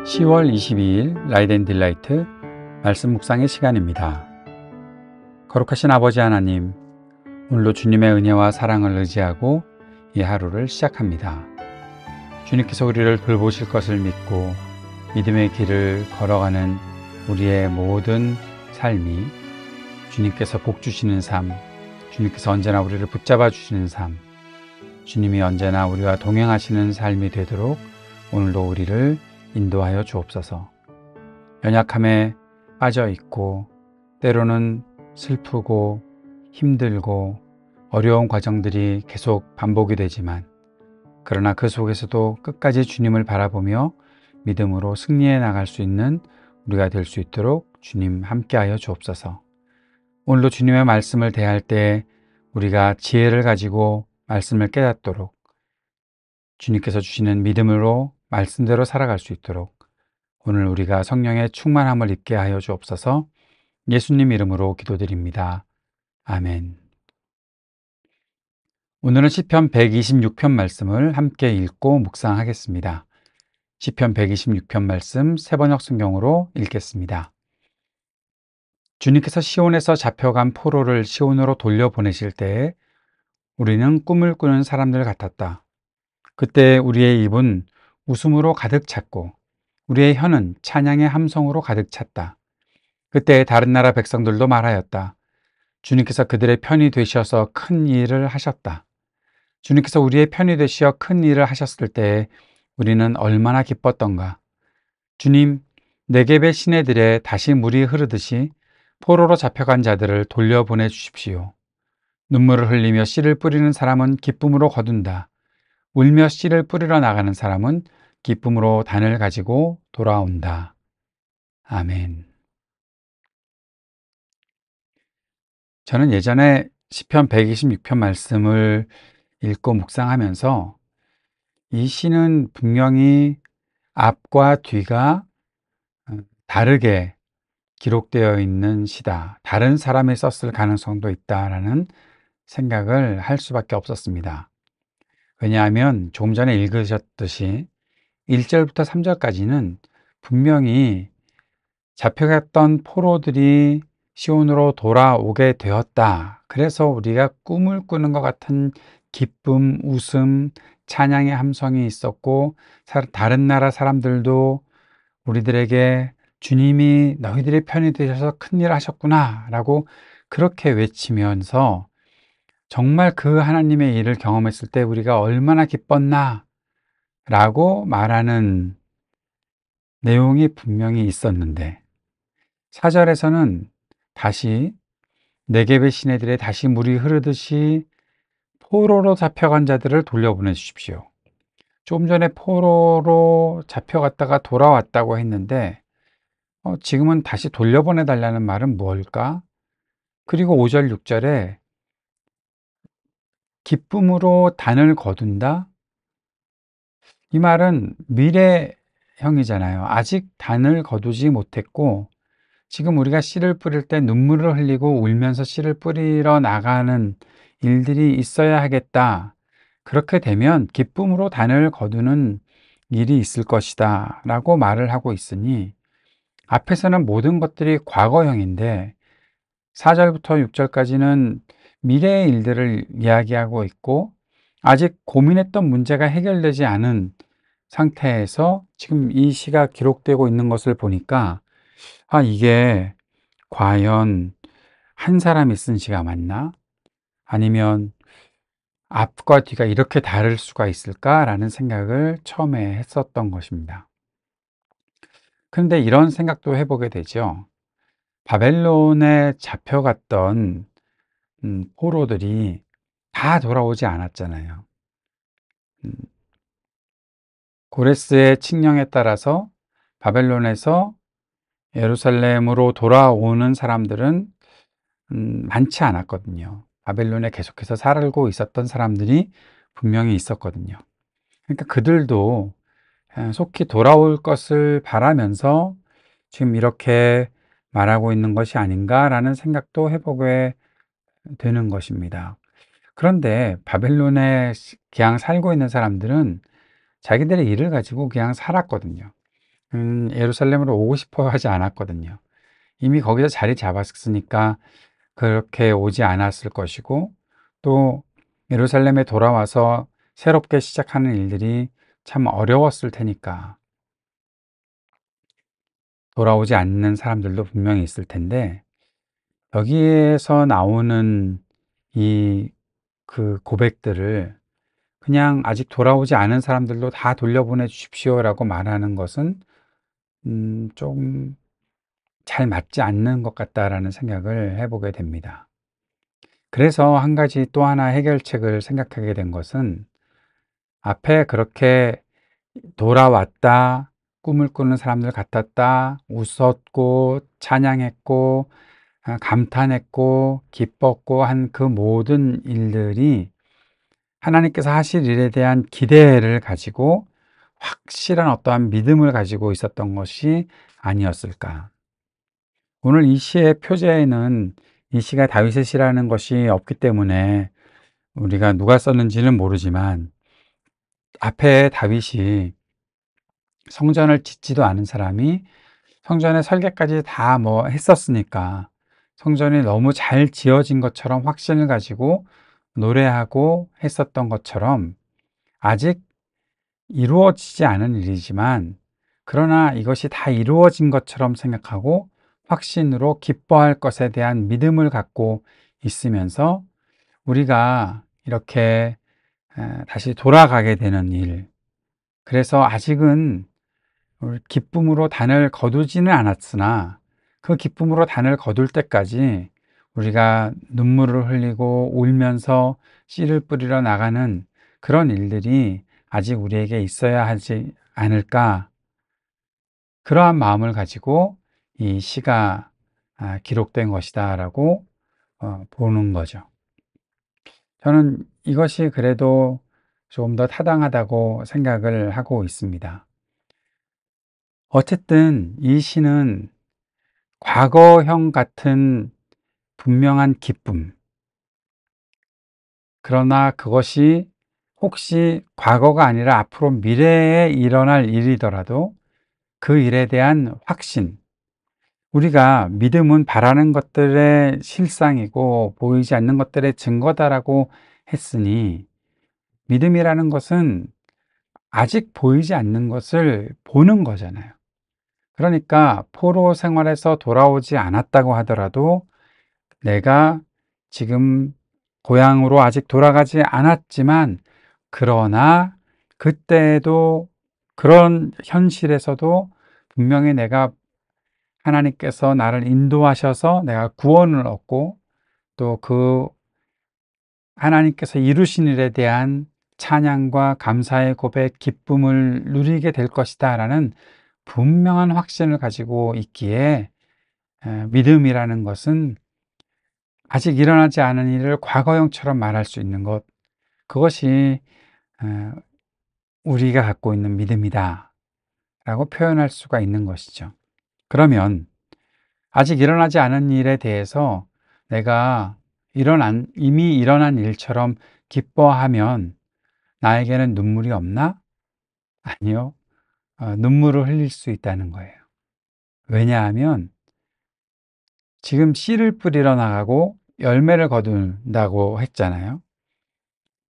10월 22일 라이드 딜라이트 말씀 묵상의 시간입니다. 거룩하신 아버지 하나님, 오늘도 주님의 은혜와 사랑을 의지하고 이 하루를 시작합니다. 주님께서 우리를 돌보실 것을 믿고 믿음의 길을 걸어가는 우리의 모든 삶이 주님께서 복 주시는 삶, 주님께서 언제나 우리를 붙잡아 주시는 삶, 주님이 언제나 우리와 동행하시는 삶이 되도록 오늘도 우리를 인도하여 주옵소서. 연약함에 빠져 있고 때로는 슬프고 힘들고 어려운 과정들이 계속 반복이 되지만, 그러나 그 속에서도 끝까지 주님을 바라보며 믿음으로 승리해 나갈 수 있는 우리가 될 수 있도록 주님 함께하여 주옵소서. 오늘도 주님의 말씀을 대할 때 우리가 지혜를 가지고 말씀을 깨닫도록, 주님께서 주시는 믿음으로 말씀대로 살아갈 수 있도록 오늘 우리가 성령의 충만함을 입게 하여 주옵소서. 예수님 이름으로 기도드립니다. 아멘. 오늘은 시편 126편 말씀을 함께 읽고 묵상하겠습니다. 시편 126편 말씀 새번역 성경으로 읽겠습니다. 주님께서 시온에서 잡혀간 포로를 시온으로 돌려보내실 때에 우리는 꿈을 꾸는 사람들 같았다. 그때 우리의 입은 웃음으로 가득 찼고 우리의 혀는 찬양의 함성으로 가득 찼다. 그때 다른 나라 백성들도 말하였다. 주님께서 그들의 편이 되셔서 큰 일을 하셨다. 주님께서 우리의 편이 되시어 큰 일을 하셨을 때 우리는 얼마나 기뻤던가. 주님, 네겝의 시내들에 다시 물이 흐르듯이 포로로 잡혀간 자들을 돌려보내 주십시오. 눈물을 흘리며 씨를 뿌리는 사람은 기쁨으로 거둔다. 울며 씨를 뿌리러 나가는 사람은 기쁨으로 단을 가지고 돌아온다. 아멘. 저는 예전에 시편 126편 말씀을 읽고 묵상하면서 이 시는 분명히 앞과 뒤가 다르게 기록되어 있는 시다, 다른 사람이 썼을 가능성도 있다라는 생각을 할 수밖에 없었습니다. 왜냐하면 조금 전에 읽으셨듯이 1절부터 3절까지는 분명히 잡혀갔던 포로들이 시온으로 돌아오게 되었다, 그래서 우리가 꿈을 꾸는 것 같은 기쁨, 웃음, 찬양의 함성이 있었고, 다른 나라 사람들도 우리들에게 주님이 너희들의 편이 되셔서 큰일을 하셨구나 라고 그렇게 외치면서 정말 그 하나님의 일을 경험했을 때 우리가 얼마나 기뻤나 라고 말하는 내용이 분명히 있었는데, 4절에서는 다시 네겝의 시내들에 다시 물이 흐르듯이 포로로 잡혀간 자들을 돌려보내 주십시오. 조금 전에 포로로 잡혀갔다가 돌아왔다고 했는데 지금은 다시 돌려보내 달라는 말은 뭘까? 그리고 5절 6절에 기쁨으로 단을 거둔다? 이 말은 미래형이잖아요. 아직 단을 거두지 못했고 지금 우리가 씨를 뿌릴 때 눈물을 흘리고 울면서 씨를 뿌리러 나가는 일들이 있어야 하겠다. 그렇게 되면 기쁨으로 단을 거두는 일이 있을 것이다 라고 말을 하고 있으니, 앞에서는 모든 것들이 과거형인데 4절부터 6절까지는 미래의 일들을 이야기하고 있고, 아직 고민했던 문제가 해결되지 않은 상태에서 지금 이 시가 기록되고 있는 것을 보니까 이게 과연 한 사람이 쓴 시가 맞나? 아니면 앞과 뒤가 이렇게 다를 수가 있을까라는 생각을 처음에 했었던 것입니다. 그런데 이런 생각도 해보게 되죠. 바벨론에 잡혀갔던 포로들이 다 돌아오지 않았잖아요. 고레스의 칙령에 따라서 바벨론에서 예루살렘으로 돌아오는 사람들은 많지 않았거든요. 바벨론에 계속해서 살고 있었던 사람들이 분명히 있었거든요. 그러니까 그들도 속히 돌아올 것을 바라면서 지금 이렇게 말하고 있는 것이 아닌가라는 생각도 해보게 되는 것입니다. 그런데 바벨론에 그냥 살고 있는 사람들은 자기들의 일을 가지고 그냥 살았거든요. 예루살렘으로 오고 싶어 하지 않았거든요. 이미 거기서 자리 잡았으니까 그렇게 오지 않았을 것이고, 또 예루살렘에 돌아와서 새롭게 시작하는 일들이 참 어려웠을 테니까 돌아오지 않는 사람들도 분명히 있을 텐데, 여기에서 나오는 이 고백들을 그냥 아직 돌아오지 않은 사람들도 다 돌려보내 주십시오라고 말하는 것은 좀 잘 맞지 않는 것 같다라는 생각을 해보게 됩니다. 그래서 한 가지 또 하나 해결책을 생각하게 된 것은, 앞에 그렇게 돌아왔다, 꿈을 꾸는 사람들 같았다, 웃었고 찬양했고 감탄했고 기뻤고 한 그 모든 일들이 하나님께서 하실 일에 대한 기대를 가지고 확실한 어떠한 믿음을 가지고 있었던 것이 아니었을까. 오늘 이 시의 표제에는 이 시가 다윗의 시라는 것이 없기 때문에 우리가 누가 썼는지는 모르지만, 앞에 다윗이 성전을 짓지도 않은 사람이 성전의 설계까지 다 했었으니까 성전이 너무 잘 지어진 것처럼 확신을 가지고 노래하고 했었던 것처럼, 아직 이루어지지 않은 일이지만 그러나 이것이 다 이루어진 것처럼 생각하고 확신으로 기뻐할 것에 대한 믿음을 갖고 있으면서, 우리가 이렇게 다시 돌아가게 되는 일, 그래서 아직은 기쁨으로 단을 거두지는 않았으나 그 기쁨으로 단을 거둘 때까지 우리가 눈물을 흘리고 울면서 씨를 뿌리러 나가는 그런 일들이 아직 우리에게 있어야 하지 않을까, 그러한 마음을 가지고 이 시가 기록된 것이다 라고 보는 거죠. 저는 이것이 그래도 좀 더 타당하다고 생각을 하고 있습니다. 어쨌든 이 시는 과거형 같은 분명한 기쁨, 그러나 그것이 혹시 과거가 아니라 앞으로 미래에 일어날 일이더라도 그 일에 대한 확신, 우리가 믿음은 바라는 것들의 실상이고 보이지 않는 것들의 증거다라고 했으니, 믿음이라는 것은 아직 보이지 않는 것을 보는 거잖아요. 그러니까 포로 생활에서 돌아오지 않았다고 하더라도 내가 지금 고향으로 아직 돌아가지 않았지만, 그러나 그때에도 그런 현실에서도 분명히 내가 하나님께서 나를 인도하셔서 내가 구원을 얻고 또 그 하나님께서 이루신 일에 대한 찬양과 감사의 고백, 기쁨을 누리게 될 것이다 라는 분명한 확신을 가지고 있기에, 믿음이라는 것은 아직 일어나지 않은 일을 과거형처럼 말할 수 있는 것, 그것이 우리가 갖고 있는 믿음이다 라고 표현할 수가 있는 것이죠. 그러면 아직 일어나지 않은 일에 대해서 내가 이미 일어난 일처럼 기뻐하면 나에게는 눈물이 없나? 아니요. 눈물을 흘릴 수 있다는 거예요. 왜냐하면 지금 씨를 뿌리러 나가고 열매를 거둔다고 했잖아요.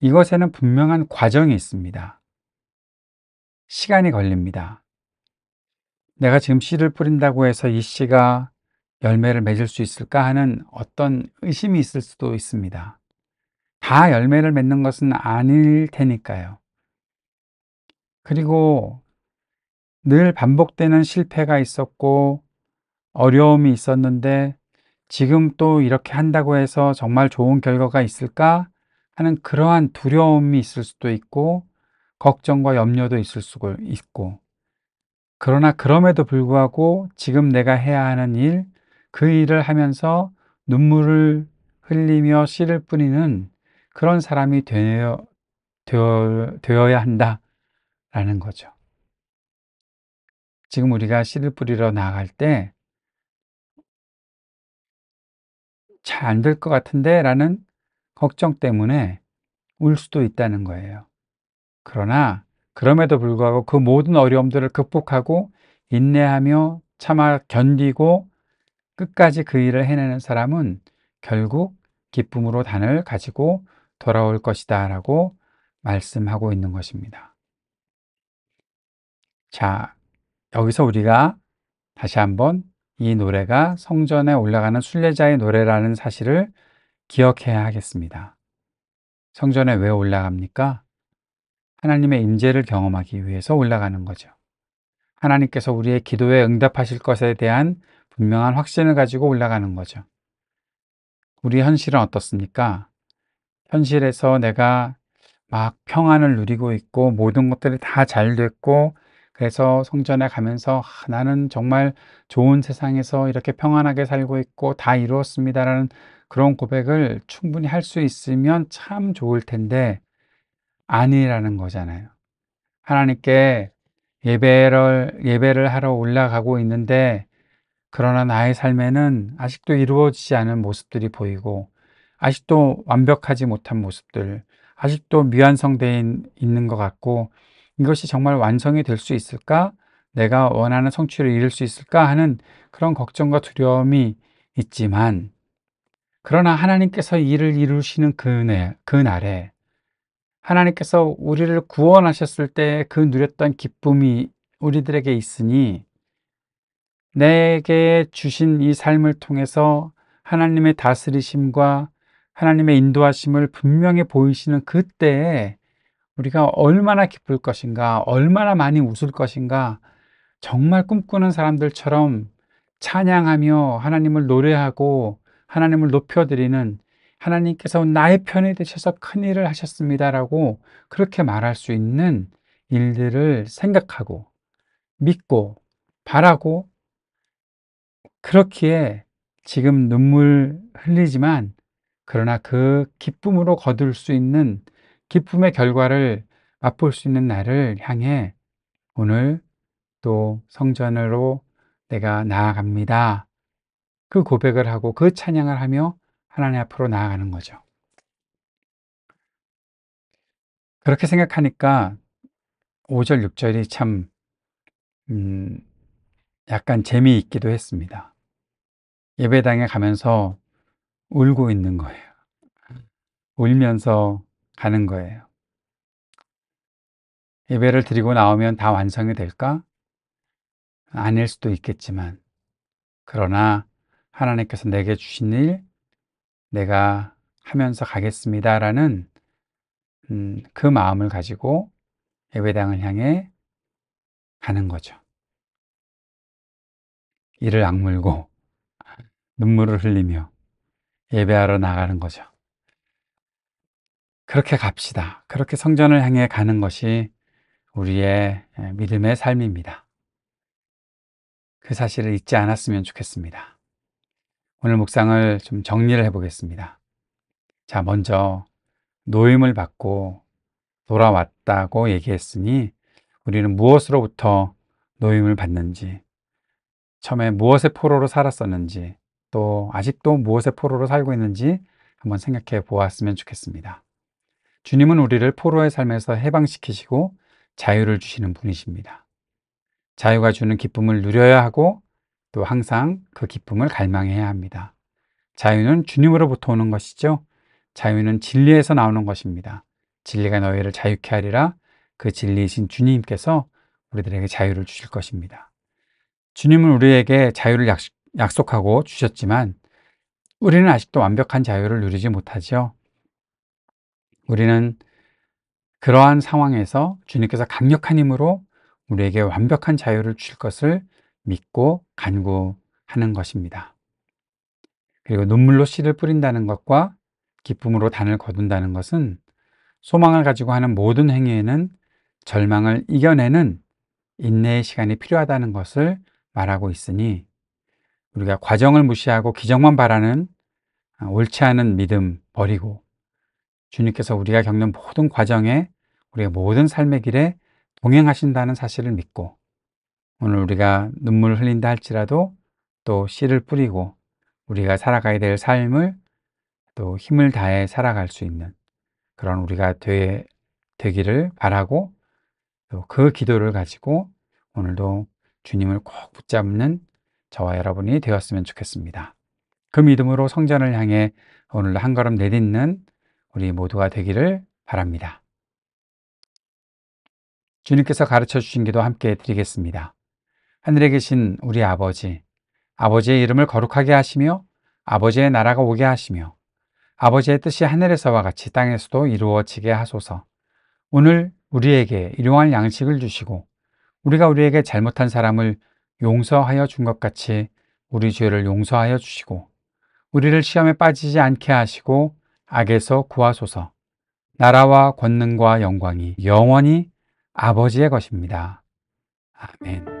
이것에는 분명한 과정이 있습니다. 시간이 걸립니다. 내가 지금 씨를 뿌린다고 해서 이 씨가 열매를 맺을 수 있을까 하는 어떤 의심이 있을 수도 있습니다. 다 열매를 맺는 것은 아닐 테니까요. 그리고 늘 반복되는 실패가 있었고 어려움이 있었는데, 지금 또 이렇게 한다고 해서 정말 좋은 결과가 있을까 하는 그러한 두려움이 있을 수도 있고 걱정과 염려도 있을 수가 있고, 그러나 그럼에도 불구하고 지금 내가 해야 하는 일, 그 일을 하면서 눈물을 흘리며 씨를 뿌리는 그런 사람이 되어야 한다라는 거죠. 지금 우리가 씨를 뿌리러 나아갈 때 잘 안 될 것 같은데 라는 걱정 때문에 울 수도 있다는 거예요. 그러나 그럼에도 불구하고 그 모든 어려움들을 극복하고 인내하며 참아 견디고 끝까지 그 일을 해내는 사람은 결국 기쁨으로 단을 가지고 돌아올 것이다 라고 말씀하고 있는 것입니다. 자, 여기서 우리가 다시 한번 이 노래가 성전에 올라가는 순례자의 노래라는 사실을 기억해야 하겠습니다. 성전에 왜 올라갑니까? 하나님의 임재를 경험하기 위해서 올라가는 거죠. 하나님께서 우리의 기도에 응답하실 것에 대한 분명한 확신을 가지고 올라가는 거죠. 우리 현실은 어떻습니까? 현실에서 내가 막 평안을 누리고 있고 모든 것들이 다 잘 됐고 그래서 성전에 가면서 나는 정말 좋은 세상에서 이렇게 평안하게 살고 있고 다 이루었습니다라는 그런 고백을 충분히 할 수 있으면 참 좋을 텐데 아니라는 거잖아요. 하나님께 예배를 하러 올라가고 있는데 그러나 나의 삶에는 아직도 이루어지지 않은 모습들이 보이고 아직도 완벽하지 못한 모습들, 아직도 미완성되어 있는 것 같고 이것이 정말 완성이 될 수 있을까? 내가 원하는 성취를 이룰 수 있을까? 하는 그런 걱정과 두려움이 있지만 그러나 하나님께서 일을 이루시는 그날에 하나님께서 우리를 구원하셨을 때 그 누렸던 기쁨이 우리들에게 있으니 내게 주신 이 삶을 통해서 하나님의 다스리심과 하나님의 인도하심을 분명히 보이시는 그때에 우리가 얼마나 기쁠 것인가, 얼마나 많이 웃을 것인가, 정말 꿈꾸는 사람들처럼 찬양하며 하나님을 노래하고 하나님을 높여드리는 하나님께서 나의 편이 되셔서 큰 일을 하셨습니다라고 그렇게 말할 수 있는 일들을 생각하고 믿고 바라고 그렇기에 지금 눈물 흘리지만 그러나 그 기쁨으로 거둘 수 있는 기쁨의 결과를 맛볼 수 있는 날을 향해 오늘 또 성전으로 내가 나아갑니다. 그 고백을 하고 그 찬양을 하며 하나님 앞으로 나아가는 거죠. 그렇게 생각하니까 5절, 6절이 참 음, 약간 재미있기도 했습니다. 예배당에 가면서 울고 있는 거예요. 울면서 가는 거예요. 예배를 드리고 나오면 다 완성이 될까? 아닐 수도 있겠지만, 그러나 하나님께서 내게 주신 일, 내가 하면서 가겠습니다라는 그 마음을 가지고 예배당을 향해 가는 거죠. 이를 악물고 눈물을 흘리며 예배하러 나가는 거죠. 그렇게 갑시다. 그렇게 성전을 향해 가는 것이 우리의 믿음의 삶입니다. 그 사실을 잊지 않았으면 좋겠습니다. 오늘 묵상을 좀 정리를 해보겠습니다. 자, 먼저 노임을 받고 돌아왔다고 얘기했으니 우리는 무엇으로부터 노임을 받는지, 처음에 무엇의 포로로 살았었는지, 또 아직도 무엇의 포로로 살고 있는지 한번 생각해 보았으면 좋겠습니다. 주님은 우리를 포로의 삶에서 해방시키시고 자유를 주시는 분이십니다. 자유가 주는 기쁨을 누려야 하고 또 항상 그 기쁨을 갈망해야 합니다. 자유는 주님으로부터 오는 것이죠. 자유는 진리에서 나오는 것입니다. 진리가 너희를 자유케 하리라. 그 진리이신 주님께서 우리들에게 자유를 주실 것입니다. 주님은 우리에게 자유를 약속하고 주셨지만 우리는 아직도 완벽한 자유를 누리지 못하죠. 우리는 그러한 상황에서 주님께서 강력한 힘으로 우리에게 완벽한 자유를 주실 것을 믿고 간구하는 것입니다. 그리고 눈물로 씨를 뿌린다는 것과 기쁨으로 단을 거둔다는 것은 소망을 가지고 하는 모든 행위에는 절망을 이겨내는 인내의 시간이 필요하다는 것을 말하고 있으니 우리가 과정을 무시하고 기적만 바라는 옳지 않은 믿음 버리고 주님께서 우리가 겪는 모든 과정에 우리의 모든 삶의 길에 동행하신다는 사실을 믿고 오늘 우리가 눈물을 흘린다 할지라도 또 씨를 뿌리고 우리가 살아가야 될 삶을 또 힘을 다해 살아갈 수 있는 그런 우리가 되기를 바라고 또 그 기도를 가지고 오늘도 주님을 꼭 붙잡는 저와 여러분이 되었으면 좋겠습니다. 그 믿음으로 성전을 향해 오늘 한 걸음 내딛는 우리 모두가 되기를 바랍니다. 주님께서 가르쳐 주신 기도 함께 드리겠습니다. 하늘에 계신 우리 아버지, 아버지의 이름을 거룩하게 하시며 아버지의 나라가 오게 하시며 아버지의 뜻이 하늘에서와 같이 땅에서도 이루어지게 하소서. 오늘 우리에게 일용할 양식을 주시고 우리가 우리에게 잘못한 사람을 용서하여 준 것 같이 우리 죄를 용서하여 주시고 우리를 시험에 빠지지 않게 하시고 악에서 구하소서. 나라와 권능과 영광이 영원히 아버지의 것입니다. 아멘.